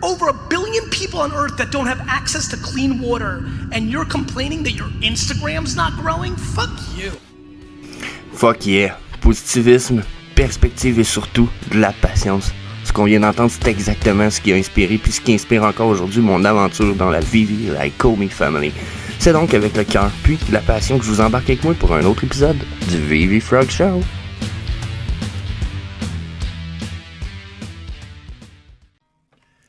over 1 billion people on Earth that don't have access to clean water, and you're complaining that your Instagram's not growing? Fuck you. Fuck yeah. Positivisme, perspective et surtout de la patience. Ce qu'on vient d'entendre, c'est exactement ce qui a inspiré puis ce qui inspire encore aujourd'hui mon aventure dans la Vivi Like Call Me Family. C'est donc avec le cœur puis la passion que je vous embarque avec moi pour un autre épisode du Vivi Frog Show.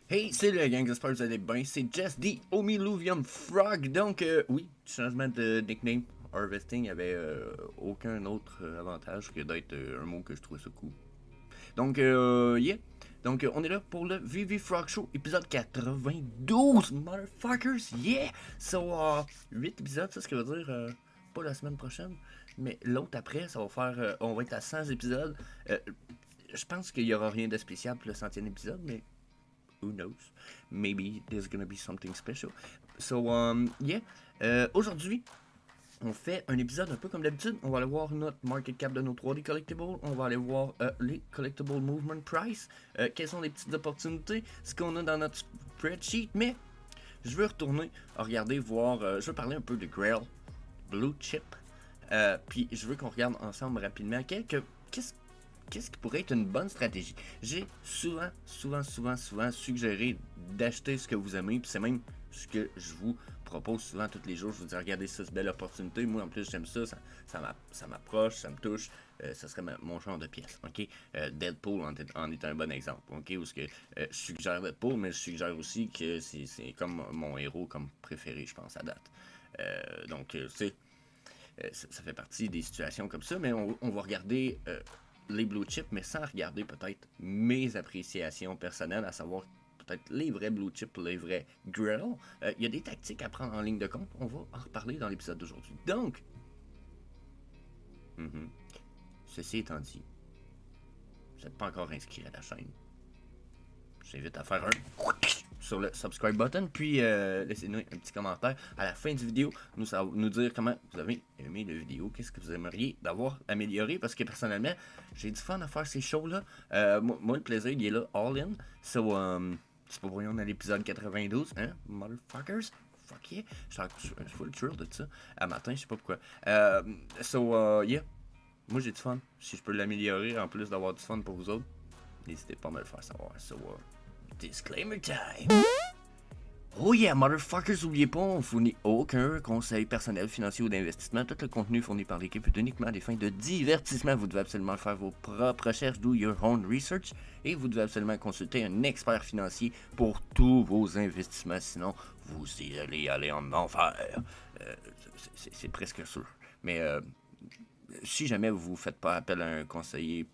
Hey, c'est le gang, j'espère que vous allez bien. C'est Jess the Homiluvium Frog. Donc, oui, changement de nickname. Harvesting avait aucun autre avantage que d'être un mot que je trouvais ça cool. Donc, yeah. Donc, on est là pour le Vivi Frog Show, épisode 92, motherfuckers, yeah! So, 8 épisodes, ça, ce qui veut dire, pas la semaine prochaine, mais l'autre après, ça va faire, on va être à 100 épisodes. Je pense qu'il n'y aura rien de spécial pour le 100e épisode, mais who knows? Maybe there's gonna be something special. So, yeah. Aujourd'hui, on fait un épisode un peu comme d'habitude. On va aller voir notre market cap de nos 3D collectibles. On va aller voir les collectible movement price. Quelles sont les petites opportunités, ce qu'on a dans notre spreadsheet. Mais je veux retourner à regarder, voir. Je veux parler un peu de Grail, Blue Chip. Puis je veux qu'on regarde ensemble rapidement qu'est-ce qui pourrait être une bonne stratégie. J'ai souvent suggéré d'acheter ce que vous aimez. Puis c'est même ce que je vous propose souvent tous les jours. Je vous dis, regardez ça, c'est une belle opportunité. Moi, en plus, j'aime ça. Ça m'approche, ça me touche. Ça serait mon genre de pièce. Ok, Deadpool en est un bon exemple. Ok, où ce que je suggère Deadpool, mais je suggère aussi que c'est comme mon héros comme préféré, je pense, à date. Donc, ça fait partie des situations comme ça. Mais on va regarder les blue chips, mais sans regarder peut-être mes appréciations personnelles, à savoir peut-être les vrais blue chips, les vrais grill. Il y a des tactiques à prendre en ligne de compte. On va en reparler dans l'épisode d'aujourd'hui. Donc, ceci étant dit, vous n'êtes pas encore inscrit à la chaîne, je vous invite à faire un sur le subscribe button, puis laissez-nous un petit commentaire à la fin du vidéo, nous dire comment vous avez aimé la vidéo, qu'est-ce que vous aimeriez d'avoir amélioré, parce que personnellement, j'ai du fun à faire ces shows-là. Moi, le plaisir, il est là, all in. So, c'est pas voyons dans l'épisode 92, hein, motherfuckers? Fuck yeah. Je suis full thrill de ça. À matin, je sais pas pourquoi. Yeah. Moi, j'ai du fun. Si je peux l'améliorer, en plus d'avoir du fun pour vous autres, n'hésitez pas à me le faire savoir. So, disclaimer time. Oh yeah, motherfuckers, n'oubliez pas, on fournit aucun conseil personnel, financier ou d'investissement. Tout le contenu fourni par l'équipe est uniquement à des fins de divertissement. Vous devez absolument faire vos propres recherches, do your own research, et vous devez absolument consulter un expert financier pour tous vos investissements, sinon vous allez aller en enfer. C'est presque sûr. Mais si jamais vous ne faites pas appel à un conseiller,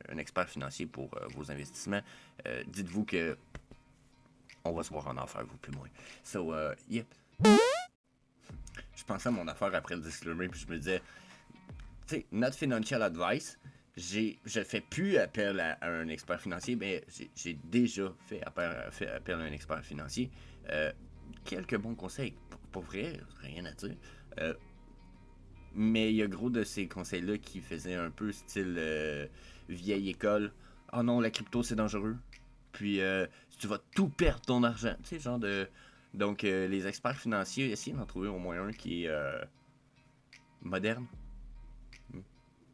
un expert financier pour vos investissements, dites-vous que on va se voir en enfer, vous plus moi. So, yeah. Je pensais à mon affaire après le disclaimer, puis je me disais, tu sais, not financial advice, je fais plus appel à un expert financier, mais j'ai déjà fait appel à un expert financier. Quelques bons conseils, pour vrai, rien à dire. Mais il y a gros de ces conseils-là qui faisaient un peu style vieille école. Oh non, la crypto c'est dangereux. Puis tu vas tout perdre ton argent. Tu sais, genre de. Donc, les experts financiers, essayez d'en trouver au moins un qui est moderne.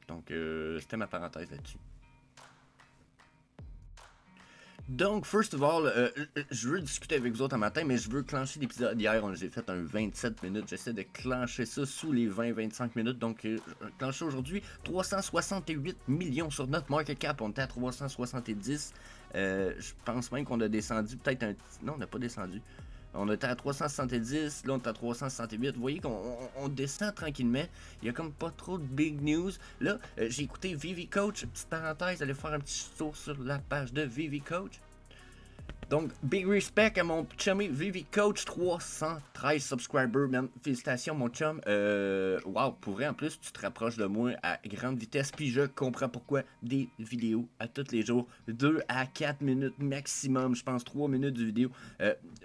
Donc, c'était ma parenthèse là-dessus. Donc, first of all, je veux discuter avec vous autres un matin, mais je veux clencher l'épisode. Hier, j'ai fait un 27 minutes. J'essaie de clencher ça sous les 20-25 minutes. Donc, clencher aujourd'hui 368 millions sur notre market cap. On était à 370. Je pense même qu'on a descendu peut-être un... Non, on n'a pas descendu. On était à 370, là on est à 368. Vous voyez qu'on descend tranquillement. Il y a comme pas trop de big news. Là, j'ai écouté Vivi Coach. Petite parenthèse, allez faire un petit tour sur la page de Vivi Coach. Donc, big respect à mon chummy Vivi Coach, 313 subscribers, man. Félicitations, mon chum. Wow, pour vrai, en plus, tu te rapproches de moi à grande vitesse. Puis je comprends pourquoi des vidéos à tous les jours. 2 à 4 minutes maximum, je pense 3 minutes de vidéo.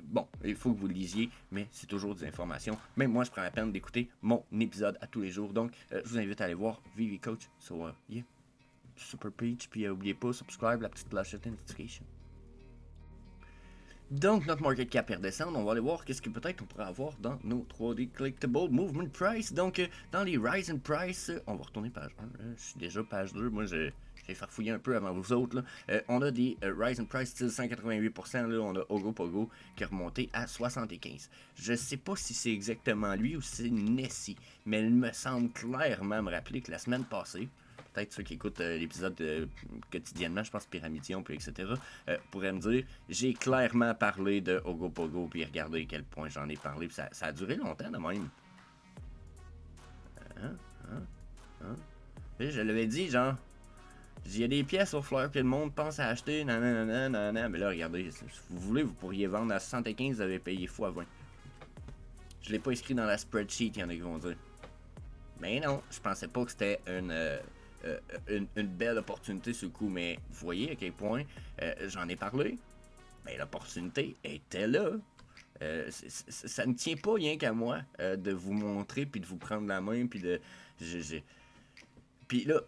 Bon, il faut que vous le lisiez, mais c'est toujours des informations. Même moi, je prends la peine d'écouter mon épisode à tous les jours. Donc, je vous invite à aller voir Vivi Coach. So, yeah, super peach. Puis, n'oubliez pas, subscribe, la petite clochette de notification. Donc, notre market cap est redescendre. On va aller voir qu'est-ce que peut-être on pourrait avoir dans nos 3D Collectible Movement Price. Donc, dans les Rise in Price, on va retourner page 1. Je suis déjà page 2. Moi, j'ai farfouillé un peu avant vous autres. Là. On a des Rise in Price style 188%. Là, on a Ogopogo qui est remonté à 75. Je sais pas si c'est exactement lui ou si c'est Nessie. Mais il me semble clairement me rappeler que la semaine passée, peut-être ceux qui écoutent l'épisode quotidiennement, je pense Pyramidion, puis etc., pourraient me dire, j'ai clairement parlé de Ogopogo, puis regardez à quel point j'en ai parlé, puis ça a duré longtemps de même. Je l'avais dit, genre, il y a des pièces au fleur que le monde pense à acheter, nanana, mais là, regardez, si vous voulez, vous pourriez vendre à 75, vous avez payé x 20. Je l'ai pas écrit dans la spreadsheet, il y en a qui vont dire. Mais non, je pensais pas que c'était une belle opportunité sur le coup, mais vous voyez à quel point j'en ai parlé, mais l'opportunité était là. Ça ne tient pas rien qu'à moi de vous montrer, puis de vous prendre la main, puis de... Puis là,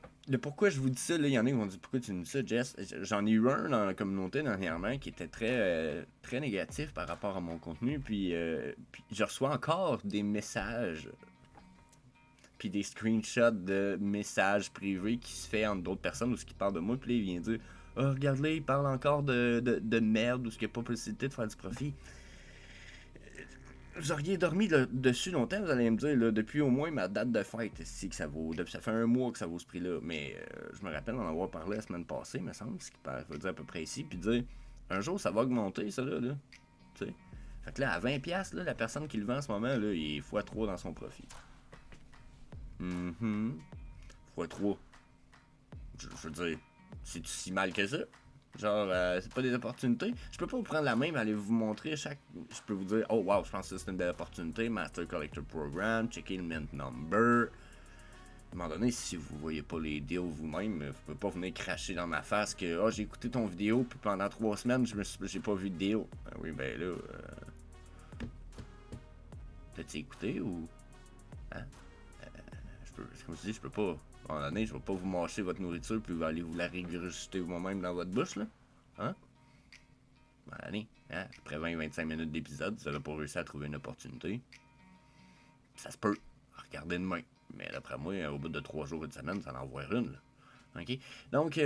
pourquoi je vous dis ça, là, il y en a qui vont dire pourquoi tu me dis ça, Jess. J'en ai eu un dans la communauté dernièrement qui était très négatif par rapport à mon contenu, puis je reçois encore des messages puis des screenshots de messages privés qui se fait entre d'autres personnes ou ce qui parlent de moi, puis là il vient dire oh, regarde-là, il parle encore de merde ou ce qu'il n'y a pas possibilité de faire du profit. Vous auriez dormi dessus longtemps, vous allez me dire, là, depuis au moins ma date de fête, si que ça vaut. Depuis, ça fait un mois que ça vaut ce prix-là, mais je me rappelle en avoir parlé la semaine passée, me semble, ce qui veut dire à peu près ici, puis dire un jour ça va augmenter, ça là. Tu sais. Fait que là, à 20$, là, la personne qui le vend en ce moment, là, il est x3 dans son profit. x3. Je veux dire, c'est si mal que ça? Genre, c'est pas des opportunités. Je peux pas vous prendre la main et aller vous montrer chaque. Je peux vous dire, oh wow, je pense que c'est une belle opportunité. Master Collector Program, checker le mint number. À un moment donné, si vous voyez pas les deals vous-même, vous pouvez pas venir cracher dans ma face que oh, j'ai écouté ton vidéo, puis pendant 3 semaines, j'ai pas vu de deal. Oui, ben là. T'as-tu écouté ou. Hein? Comme je dis, je peux pas. À un moment donné, je vais pas vous mâcher votre nourriture puis vous allez vous la régurgiter vous-même dans votre bouche, là. Hein? Ben, allez, hein? Après 20-25 minutes d'épisode, vous n'avez pas réussi à trouver une opportunité. Ça se peut. Regardez demain. Mais d'après moi, au bout de 3 jours et de semaine, ça en envoie une, là. OK? Donc,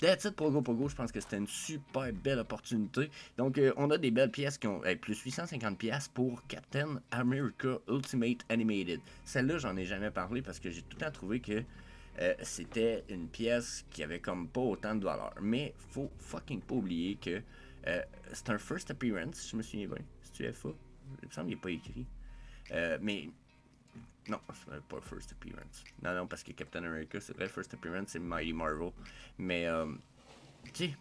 that's it pour Ogopogo, je pense que c'était une super belle opportunité. Donc, on a des belles pièces qui ont plus 850$ pour Captain America Ultimate Animated. Celle-là, j'en ai jamais parlé parce que j'ai tout le temps trouvé que c'était une pièce qui avait comme pas autant de valeur. Mais faut fucking pas oublier que c'est un first appearance, je me souviens bien. C'est-tu FA? Il me semble qu'il n'est pas écrit. Mais non, c'est pas First Appearance. Non, parce que Captain America, c'est vrai, First Appearance, c'est Mighty Marvel. Mais, tu sais,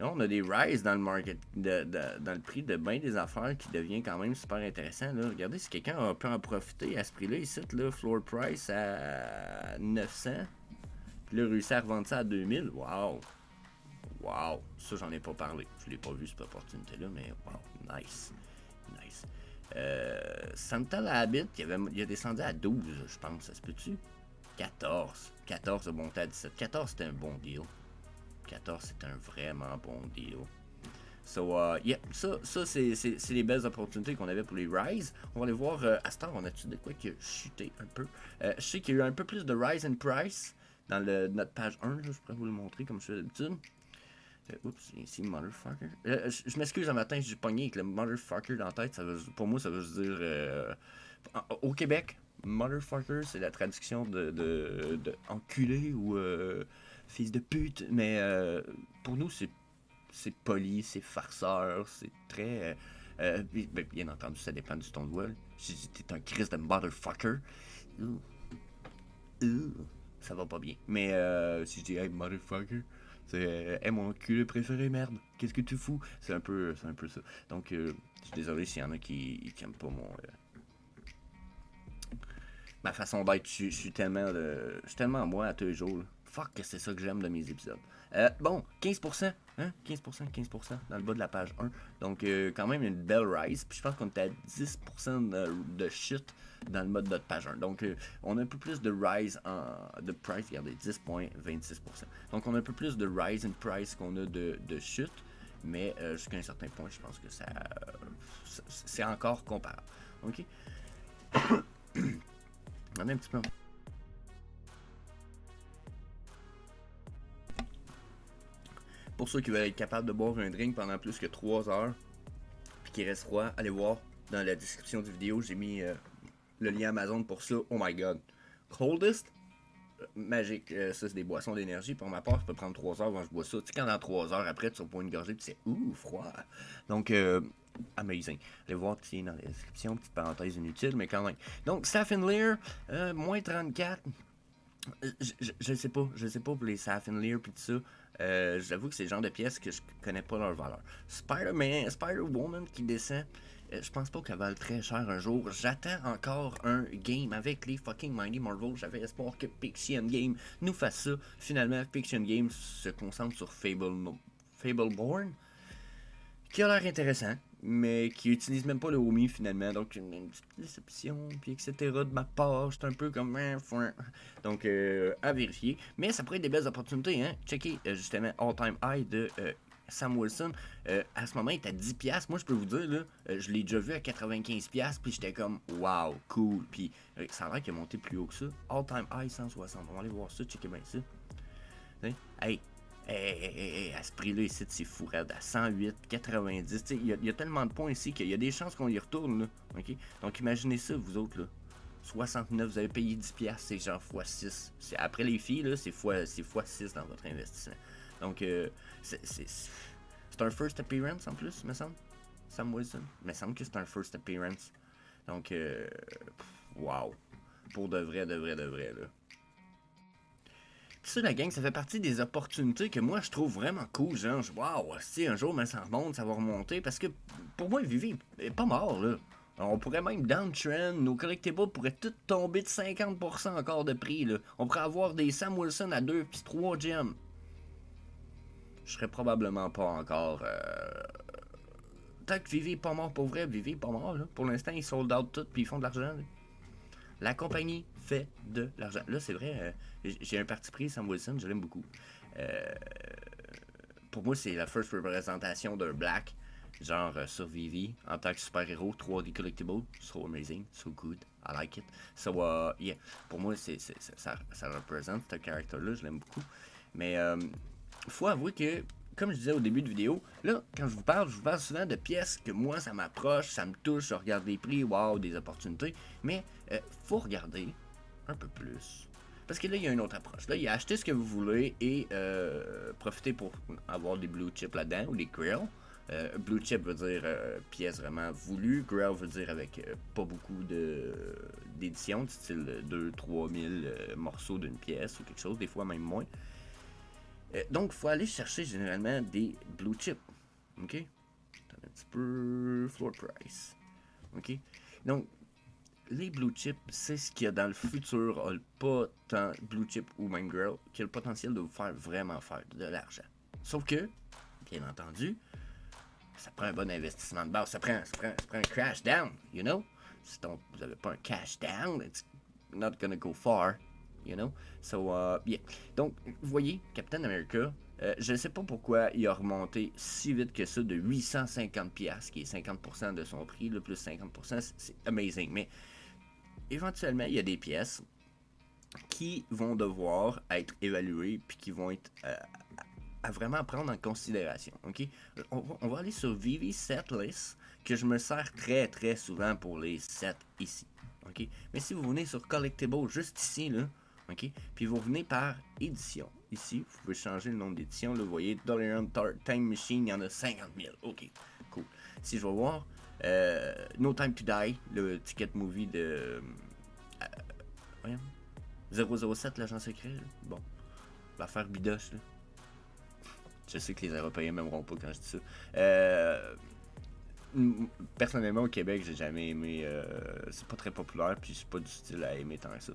on a des rise dans le market, dans le prix de bien des affaires qui devient quand même super intéressant. Là. Regardez, si quelqu'un peut en profiter à ce prix-là, ici, là, floor price à 900, puis là, réussi à revendre ça à 2000, wow! Wow! Ça, j'en ai pas parlé. Je l'ai pas vu, cette opportunité-là, mais wow, nice. Santa Habit, il a descendu à 12, je pense, ça se peut-tu? 14 a monté à 17. 14 c'était un bon deal. 14 c'est un vraiment bon deal. So, yeah, ça c'est les belles opportunités qu'on avait pour les Rise. On va aller voir, à cette heure, on a-tu de quoi qui a chuté un peu? Je sais qu'il y a eu un peu plus de Rise in Price dans notre page 1, là, je pourrais vous le montrer comme je fais d'habitude. Oups, ici, motherfucker. Je m'excuse un matin, j'ai pogné avec le motherfucker dans la tête. Pour moi, ça veut dire. Au Québec, motherfucker, c'est la traduction de enculé ou fils de pute. Mais pour nous, c'est poli, c'est farceur, c'est très. Bien entendu, ça dépend du ton de voix. Si t'es un Christ de motherfucker, ça va pas bien. Mais si je dis hey, motherfucker. C'est hey, mon culé préféré, merde. Qu'est-ce que tu fous? C'est un peu ça. Donc, je suis désolé s'il y en a qui aiment pas ma façon d'être. Je suis tellement moi à tous les jours. Fuck que c'est ça que j'aime de mes épisodes. Bon, 15%, hein? 15% dans le bas de la page 1. Donc, quand même une belle rise. Puis je pense qu'on était à 10% de chute dans le mode de page 1. Donc, on a un peu plus de rise de price. Regardez, 10,26%. Donc, on a un peu plus de rise in price qu'on a de chute. Mais jusqu'à un certain point, je pense que c'est encore comparable. Ok? On a un petit peu. Pour ceux qui veulent être capables de boire un drink pendant plus que 3 heures, puis qui reste froid, allez voir dans la description du vidéo, j'ai mis le lien Amazon pour ça. Oh my god. Coldest, magique. Ça, c'est des boissons d'énergie. Pour ma part, ça peut prendre 3 heures avant que je bois ça. Tu sais, quand dans 3 heures après, tu reprends une gorgée, puis c'est froid. Donc, amazing. Allez voir dans la description, petite parenthèse inutile, mais quand même. Donc, Safin Lear, moins 34. Je sais pas pour les Safin Lear puis tout ça. J'avoue que c'est le genre de pièces que je connais pas leur valeur. Spider-Woman qui descend, je pense pas qu'elle vale très cher un jour. J'attends encore un game avec les fucking Mighty Marvel. J'avais espoir que Pixian Game nous fasse ça. Finalement, Pixian Game se concentre sur Fableborn, qui a l'air intéressant, mais qui utilise même pas le Omi finalement, donc une petite déception, puis etc. de ma part, c'est un peu comme... Donc, à vérifier, mais ça pourrait être des belles opportunités, hein. Checker justement All-Time High de Sam Wilson, à ce moment il est à 10$, moi je peux vous dire, là, je l'ai déjà vu à 95$, puis j'étais comme, wow, cool, puis ça a l'air qu'il a monté plus haut que ça, All-Time High 160, on va aller voir ça, checker bien ça, hey, à ce prix-là, ici, c'est fou, à 108, 90. Il y a tellement de points ici qu'il y a des chances qu'on y retourne. Là, okay? Donc, imaginez ça, vous autres. Là. 69, vous avez payé 10$, c'est genre x6. Après les filles, là, c'est x6 dans votre investissement. Donc, c'est un first appearance en plus, me semble. Sam Wilson. Il me semble que c'est un first appearance. Donc, wow. Pour de vrai, là. Ça, la gang, ça fait partie des opportunités que moi je trouve vraiment cool. Genre, waouh, si un jour, mais ça remonte, ça va remonter. Parce que pour moi, Vivi est pas mort, là. On pourrait même downtrend, nos collectibles pourraient tous tomber de 50% encore de prix, là. On pourrait avoir des Sam Wilson à 2 puis 3 gems. Je serais probablement pas encore. Tant que Vivi est pas mort pour vrai, Vivi est pas mort, là. Pour l'instant, ils sold out tout puis ils font de l'argent, là. La compagnie fait de l'argent. Là, c'est vrai, j'ai un parti pris, Sam Wilson, je l'aime beaucoup. Pour moi, c'est la first représentation d'un black, genre sur Vivi, en tant que super-héros, 3D collectible. So amazing, so good, I like it. So, yeah, pour moi, ça représente ce caractère-là, je l'aime beaucoup. Mais, faut avouer que, comme je disais au début de vidéo, là, quand je vous parle souvent de pièces que moi, ça m'approche, ça me touche, je regarde les prix, wow, des opportunités. Mais, faut regarder un peu plus. Parce que là, il y a une autre approche. Là, il y a acheter ce que vous voulez et profiter pour avoir des blue chips là-dedans ou des grail. Blue chip veut dire pièce vraiment voulue. Grail veut dire avec pas beaucoup d'édition, style 2-3 000 morceaux d'une pièce ou quelque chose, des fois même moins. Donc, il faut aller chercher généralement des blue chips. OK? Un petit peu floor price. OK? Donc, les blue chips, c'est ce qu'il y a dans le futur, pas tant blue chip ou même girl, qui a le potentiel de vous faire vraiment faire de l'argent. Sauf que, bien entendu, ça prend un bon investissement de base. Ça prend un crash down, you know? Si vous n'avez pas un cash down, it's not gonna go far. You know? So, yeah. Donc, vous voyez, Captain America, je ne sais pas pourquoi il a remonté si vite que ça de 850$, qui est 50% de son prix, le plus 50%, c'est amazing. Mais, éventuellement, il y a des pièces qui vont devoir être évaluées, puis qui vont être à vraiment prendre en considération. OK? On va aller sur Vivi Set List, que je me sers très, très souvent pour les sets ici. OK? Mais si vous venez sur Collectible, juste ici, là, OK? Puis vous venez par édition. Ici, vous pouvez changer le nombre d'éditions. Vous voyez, Dollar Time Machine, il y en a 50 000. OK, cool. Si je vais voir, No Time to Die, le ticket movie de 007, l'agent secret. Là. Bon, l'affaire bidoche. Là. Je sais que les Européens m'aimeront pas quand je dis ça. Personnellement, au Québec, j'ai jamais aimé. C'est pas très populaire, puis c'est pas du style à aimer tant que ça.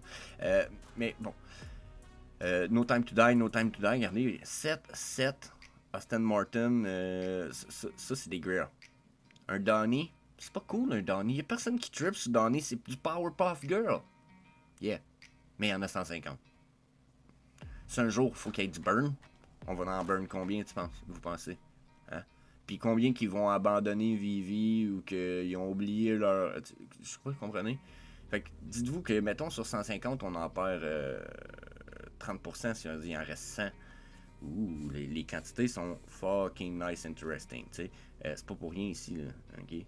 Mais bon. No Time to Die, No Time to Die, regardez, 7, Aston Martin, ça c'est des grilles. Un Donnie, c'est pas cool un Donnie, y'a personne qui tripe sur Donnie, c'est du Powerpuff Girl. Yeah, mais il y en a 150. Si un jour il faut qu'il y ait du burn, on va en burn combien vous pensez? Hein? Puis combien qui vont abandonner Vivi ou qu'ils ont oublié leur... Je crois que vous comprenez? Fait que dites-vous que, mettons, sur 150, on en perd 30% si on dit il en reste 100. Ouh, les quantités sont fucking nice interesting, tu sais. C'est pas pour rien ici, là, ok?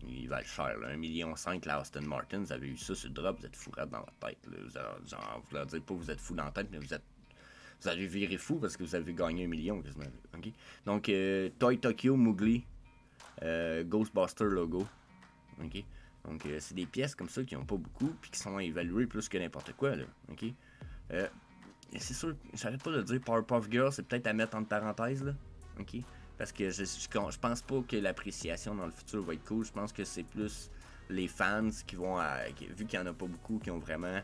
Il va être cher, là. 1,5 million, la Aston Martin, vous avez eu ça sur le drop, vous êtes fourré dans la tête, là. Vous leur dites pas que vous êtes fou dans la tête, mais vous avez viré fou parce que vous avez gagné 1 million, quasiment, ok? Donc, Toy Tokyo Mowgli, Ghostbuster logo, ok? Donc, c'est des pièces comme ça qui n'ont pas beaucoup, puis qui sont évaluées plus que n'importe quoi, là, ok? C'est sûr, j'arrête pas de dire Powerpuff Girl, c'est peut-être à mettre entre parenthèses, là, ok? Parce que je pense pas que l'appréciation dans le futur va être cool, je pense que c'est plus les fans qui vont, vu qu'il y en a pas beaucoup, qui ont vraiment...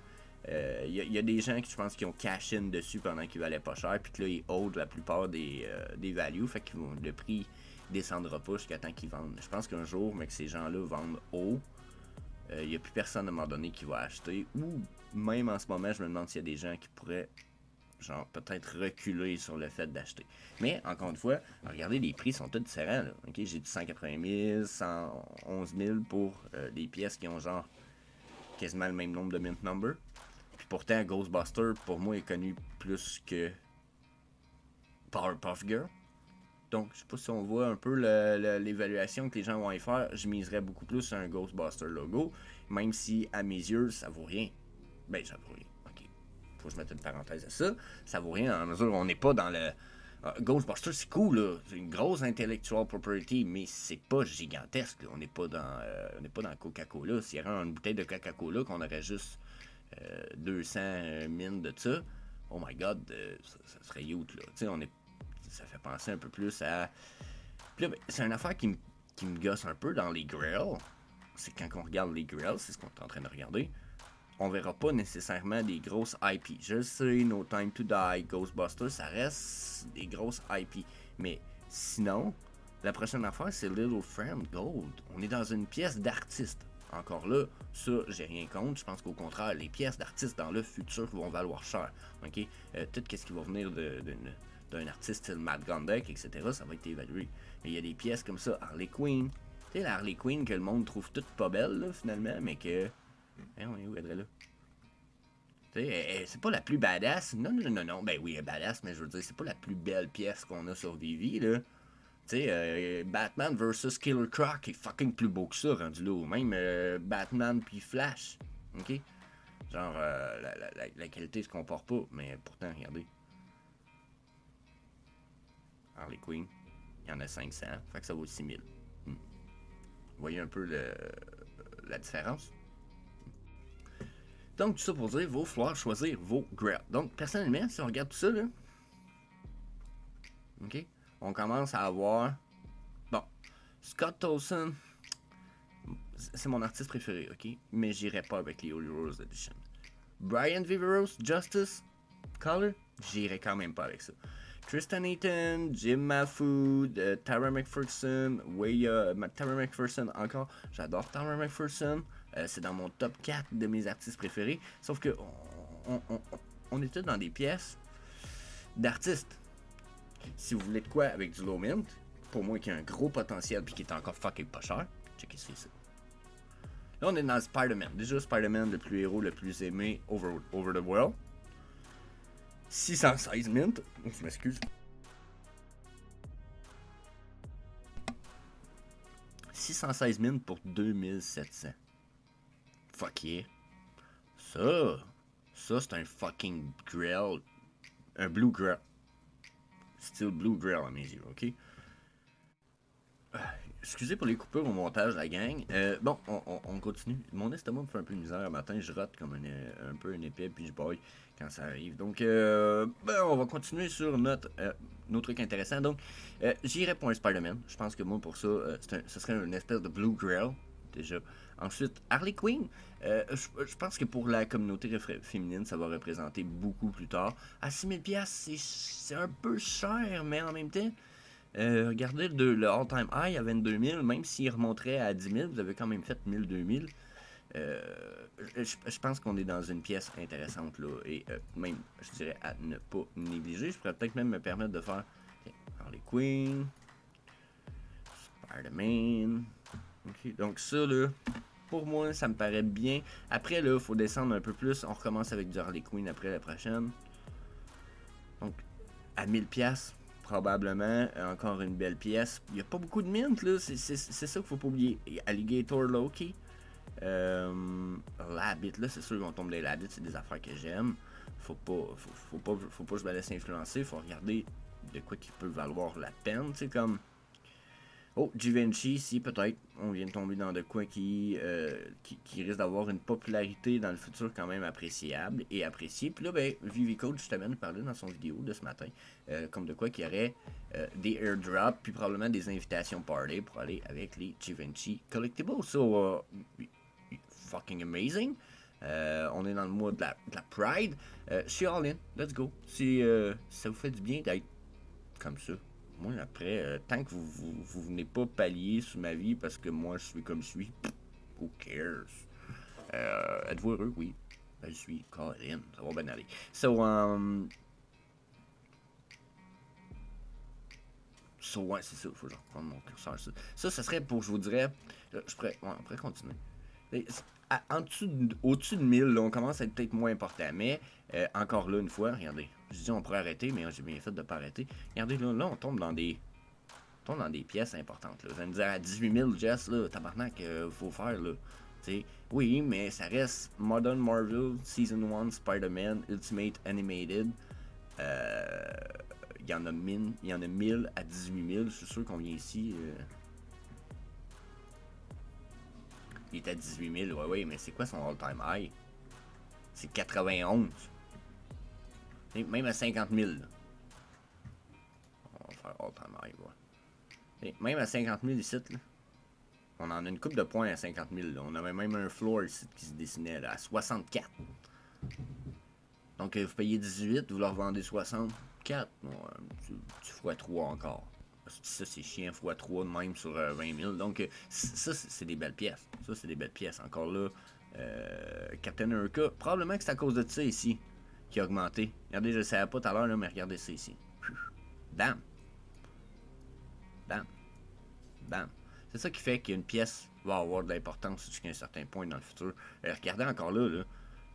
Il y a des gens qui, je pense, qui ont cash in dessus pendant qu'ils valaient pas cher, puis que là, ils hold la plupart des values, fait que le prix descendra pas jusqu'à temps qu'ils vendent. Je pense qu'un jour, mais que ces gens-là vendent haut, il n'y a plus personne à un moment donné qui va acheter, ou même en ce moment, je me demande s'il y a des gens qui pourraient, genre, peut-être reculer sur le fait d'acheter. Mais, encore une fois, regardez, les prix sont tous différents, là. Okay? J'ai du 180 000, 111 000 pour des pièces qui ont, genre, quasiment le même nombre de mint number. Puis pourtant, Ghostbuster, pour moi, est connu plus que Powerpuff Girl. Donc, je sais pas si on voit un peu l'évaluation que les gens vont y faire. Je miserais beaucoup plus sur un Ghostbuster logo, même si, à mes yeux, ça vaut rien. Ben, ça vaut rien. Ok. Faut que je mette une parenthèse à ça. Ça vaut rien, en mesure où on n'est pas dans le... Ghostbuster, c'est cool, là. C'est une grosse intellectual property, mais c'est pas gigantesque, là. On n'est pas dans Coca-Cola. S'il y avait une bouteille de Coca-Cola qu'on aurait juste 200 mines de ça, oh my god, ça serait huge, là. Tu sais, ça fait penser un peu plus à... Puis là, ben, c'est une affaire qui me gosse un peu dans les grills. C'est quand on regarde les grills, c'est ce qu'on est en train de regarder, on verra pas nécessairement des grosses IP. Je sais, No Time to Die, Ghostbusters, ça reste des grosses IP. Mais sinon, la prochaine affaire, c'est Little Friend Gold. On est dans une pièce d'artiste. Encore là, ça, j'ai rien contre. Je pense qu'au contraire, les pièces d'artistes dans le futur vont valoir cher. Ok, tout ce qui va venir d'un artiste style Matt Gondek, etc., ça va être évalué. Mais il y a des pièces comme ça, Harley Quinn. Tu sais, la Harley Quinn que le monde trouve toute pas belle, là, finalement, mais que... on est où, elle est là? Tu sais, c'est pas la plus badass. Non. Ben oui, elle est badass, mais je veux dire, c'est pas la plus belle pièce qu'on a sur Vivi, là. Tu sais, Batman vs Killer Croc est fucking plus beau que ça, rendu là. Même Batman puis Flash. Ok? Genre, la qualité se compare pas, mais pourtant, regardez. Harley Quinn, il y en a 500, fait que ça vaut 6000. Vous voyez un peu la différence? Donc, tout ça pour dire, il va falloir choisir vos grails. Donc, personnellement, si on regarde tout ça, là, ok, on commence à avoir, bon, Scott Tolson, c'est mon artiste préféré, ok, mais j'irai pas avec les Holy Rose Edition. Brian Viveros, Justice, Color, j'irai quand même pas avec ça. Tristan Eaton, Jim Mahfood, Tara McPherson, Tara McPherson encore, j'adore Tara McPherson, c'est dans mon top 4 de mes artistes préférés, sauf que on est tous dans des pièces d'artistes. Si vous voulez de quoi avec du low mint, pour moi qui a un gros potentiel puis qui est encore fucking pas cher, checkez ça. Là on est dans Spider-Man, déjà Spider-Man le plus héros, le plus aimé over the world. 616 mint, je m'excuse. 616 mint pour 2700. Fuck yeah. Ça c'est un fucking grill. Un blue grill. Style blue grill à mes yeux, ok? Excusez pour les coupures au montage, la gang. Bon, on continue. Mon estomac me fait un peu de misère le matin. Je rote comme un peu un épais, puis je boille quand ça arrive. Donc, on va continuer sur nos trucs intéressants. Donc, j'irai pour un Spider-Man. Je pense que moi, pour ça, ce serait une espèce de Blue Grail. déjà. Ensuite, Harley Quinn. Je pense que pour la communauté féminine, ça va représenter beaucoup plus tard. À 6000$, c'est un peu cher, mais en même temps, regardez le all-time high à 22 000, même s'il remonterait à 10 000, vous avez quand même fait 1000, 2000. Je pense qu'on est dans une pièce intéressante là, et même, je dirais, à ne pas négliger. Je pourrais peut-être même me permettre de faire Harley Quinn, Spider-Man. Okay, donc ça là, pour moi, ça me paraît bien. Après là, il faut descendre un peu plus. On recommence avec du Harley Quinn après la prochaine. Donc, à 1000$, probablement, encore une belle pièce. Il n'y a pas beaucoup de mint là, c'est ça qu'il faut pas oublier. Alligator Loki. Labbit, là, c'est sûr qu'on tombe des Labbit, c'est des affaires que j'aime. Faut pas que je me laisse influencer, faut regarder de quoi qui peut valoir la peine, tu sais, comme. Oh, Givenchy, si peut-être, on vient de tomber dans de quoi qui risque d'avoir une popularité dans le futur quand même appréciable et appréciée. Puis là, ben, Vivico justement nous parlait dans son vidéo de ce matin, comme de quoi qu'il y aurait des airdrops, puis probablement des invitations party pour aller avec les Givenchy Collectibles. So, fucking amazing. On est dans le mois de la Pride. Je suis all in, let's go. Si ça vous fait du bien d'être comme ça. Moi, après, tant que vous venez pas pallier sur ma vie parce que moi, je suis comme je suis, who cares? Êtes-vous heureux? Oui. Ben, je suis call it in. Ça va bien aller. So, ouais, c'est ça. Faut que je reprenne mon curseur. Ça serait pour, je vous dirais, je pourrais continuer. Au-dessus de 1000, là, on commence à être peut-être moins important. Mais, encore là, une fois, regardez. Je dis on pourrait arrêter, mais j'ai bien fait de ne pas arrêter. Regardez, là, on tombe dans des pièces importantes. Là. Vous allez me dire à 18 000, Jess, là, tabarnak, faut faire, là. T'sais, oui, mais ça reste Modern Marvel, Season 1, Spider-Man, Ultimate Animated. Il y en a 1000 à 18 000. Je suis sûr qu'on vient ici. Il est à 18 000, ouais, mais c'est quoi son all-time high? C'est 91. Et même à 50 000. Là. On va faire all-time high, ouais. Et même à 50 000 ici, là, on en a une coupe de points à 50 000. Là. On avait même un floor ici qui se dessinait là, à 64. Donc vous payez 18, vous leur vendez 64. Ouais, tu x3 encore. Ça, c'est chiant, x3 de même sur 20 000. Donc, ça, c'est des belles pièces. Ça, c'est des belles pièces. Encore là, Captain America, probablement que c'est à cause de ça ici qui a augmenté. Regardez, je ne le savais pas tout à l'heure, mais regardez ça ici. Bam! Bam! Bam! C'est ça qui fait qu'une pièce va avoir de l'importance jusqu'à un certain point dans le futur. Regardez encore là.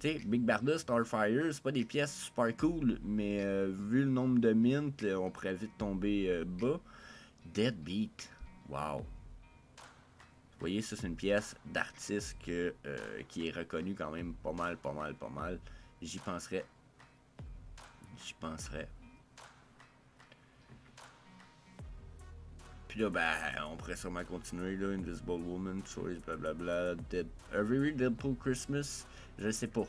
Tu sais, Big Barda, Starfire, c'est pas des pièces super cool, mais vu le nombre de mint, on pourrait vite tomber bas. Deadbeat. Wow. Vous voyez, ça c'est une pièce d'artiste qui est reconnue quand même pas mal. J'y penserais. Puis là, ben, on pourrait sûrement continuer, là. Invisible Woman, Choice, blablabla. Every Deadpool Christmas. Je sais pas.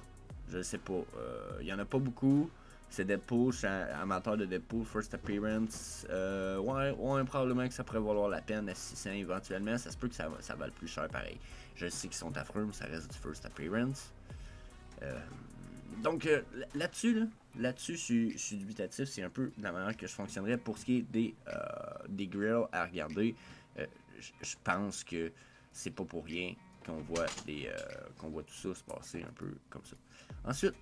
Il y en a pas beaucoup. C'est Deadpool, je suis amateur de Deadpool, First Appearance. Ouais, probablement que ça pourrait valoir la peine à 600 éventuellement. Ça se peut que ça va le plus cher pareil. Je sais qu'ils sont affreux, mais ça reste du First Appearance. Donc là-dessus, je suis dubitatif. C'est un peu la manière que je fonctionnerais pour ce qui est des grills à regarder. Je pense que c'est pas pour rien qu'on voit tout ça se passer un peu comme ça. Ensuite,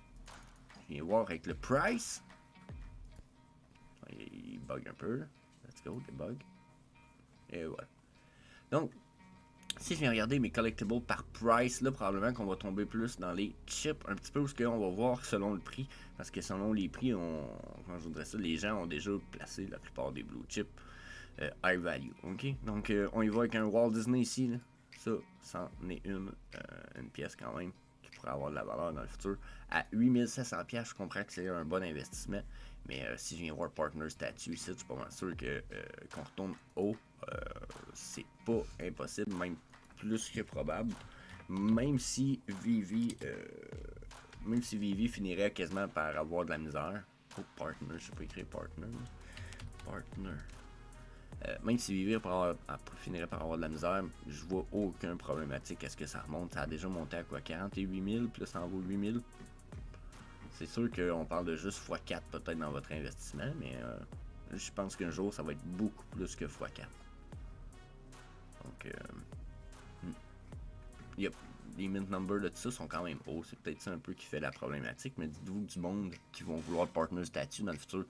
je viens voir avec le price. Il bug un peu. Let's go, il bug. Et voilà. Donc, si je viens regarder mes collectibles par price, là, probablement qu'on va tomber plus dans les chips, un petit peu, parce qu'on va voir selon le prix. Parce que selon les prix, comment je voudrais ça, les gens ont déjà placé la plupart des blue chips high value. Ok? Donc, on y va avec un Walt Disney ici. Là. Ça, c'en est une pièce quand même qui pourrait avoir de la valeur dans le futur. À 8700$, je comprends que c'est un bon investissement. Mais si je viens voir Partner Statue ici, je suis pas mal sûr qu'on retourne haut. C'est pas impossible, même plus que probable. Même si Vivi finirait quasiment par avoir de la misère. Oh, Partner, je sais pas écrire Partner. Même si Vivir finirait par avoir de la misère, je vois aucun problématique à ce que ça remonte. Ça a déjà monté à quoi, 48 000, puis là ça en vaut 8 000. C'est sûr qu'on parle de juste x4 peut-être dans votre investissement, mais je pense qu'un jour ça va être beaucoup plus que x4. Donc, yep. Les mint numbers de tout ça sont quand même hauts. C'est peut-être ça un peu qui fait la problématique, mais dites-vous que du monde qui vont vouloir partner statut dans le futur,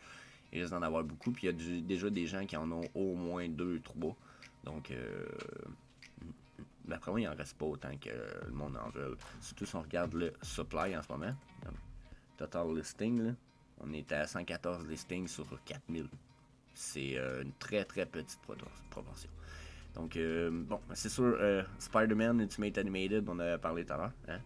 il risque d'en avoir beaucoup. Puis il y a déjà des gens qui en ont au moins 2, 3. Donc, d'après moi, il en reste pas autant que le monde en veut. Surtout si on regarde le supply en ce moment. Total listing, là, on est à 114 listings sur 4000. C'est une très très petite proportion. Donc, bon, c'est sûr, Spider-Man Ultimate Animated, on avait parlé tout à l'heure. Hein?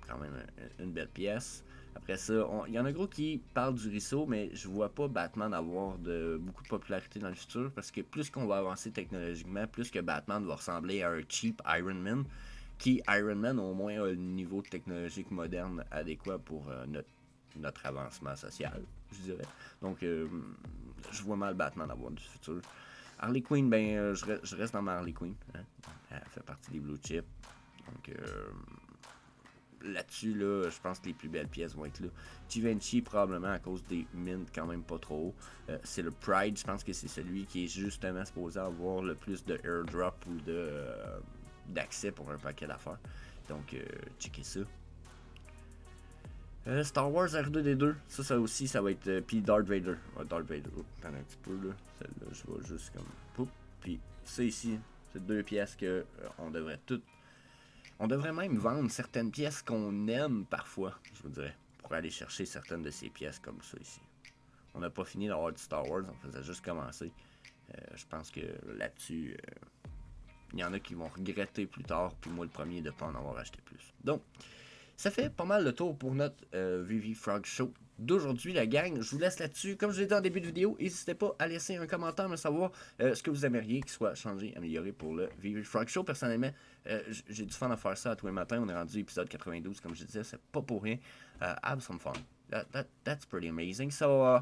Quand même une belle pièce. Après ça, il y en a gros qui parlent du ruisseau, mais je vois pas Batman avoir beaucoup de popularité dans le futur, parce que plus qu'on va avancer technologiquement, plus que Batman va ressembler à un cheap Iron Man, qui, Iron Man, au moins, a le niveau technologique moderne adéquat pour notre avancement social, je dirais. Donc, je vois mal Batman avoir du futur. Harley Quinn, ben, je reste dans ma Harley Quinn. Hein? Elle fait partie des blue chips. Donc, là-dessus, là, je pense que les plus belles pièces vont être là. Givenchy, probablement à cause des mints quand même pas trop haut. C'est le Pride, je pense que c'est celui qui est justement supposé avoir le plus de airdrop ou d'accès pour un paquet d'affaires. Donc, checkez ça. Star Wars R2D2, ça aussi, ça va être. Puis Darth Vader. Darth Vader, attends un petit peu là. Celle-là, je vais juste comme. Poup. Puis ça ici, c'est 2 pièces que on devrait toutes. On devrait même vendre certaines pièces qu'on aime parfois, je vous dirais, pour aller chercher certaines de ces pièces comme ça ici. On n'a pas fini d'avoir du Star Wars, on faisait juste commencer. Je pense que là-dessus, il y en a qui vont regretter plus tard, puis moi le premier de ne pas en avoir acheté plus. Donc, ça fait pas mal le tour pour notre VV Frog Show d'aujourd'hui, la gang. Je vous laisse là-dessus. Comme je l'ai dit en début de vidéo, n'hésitez pas à laisser un commentaire, me savoir ce que vous aimeriez qu'il soit changé, amélioré pour le VV Frog Show. Personnellement, j'ai du fun à faire ça à tous les matins. On est rendu épisode 92, comme je disais, c'est pas pour rien. Have some fun. That's pretty amazing. So,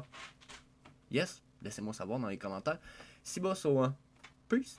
yes, laissez-moi savoir dans les commentaires. Si bas, so, peace.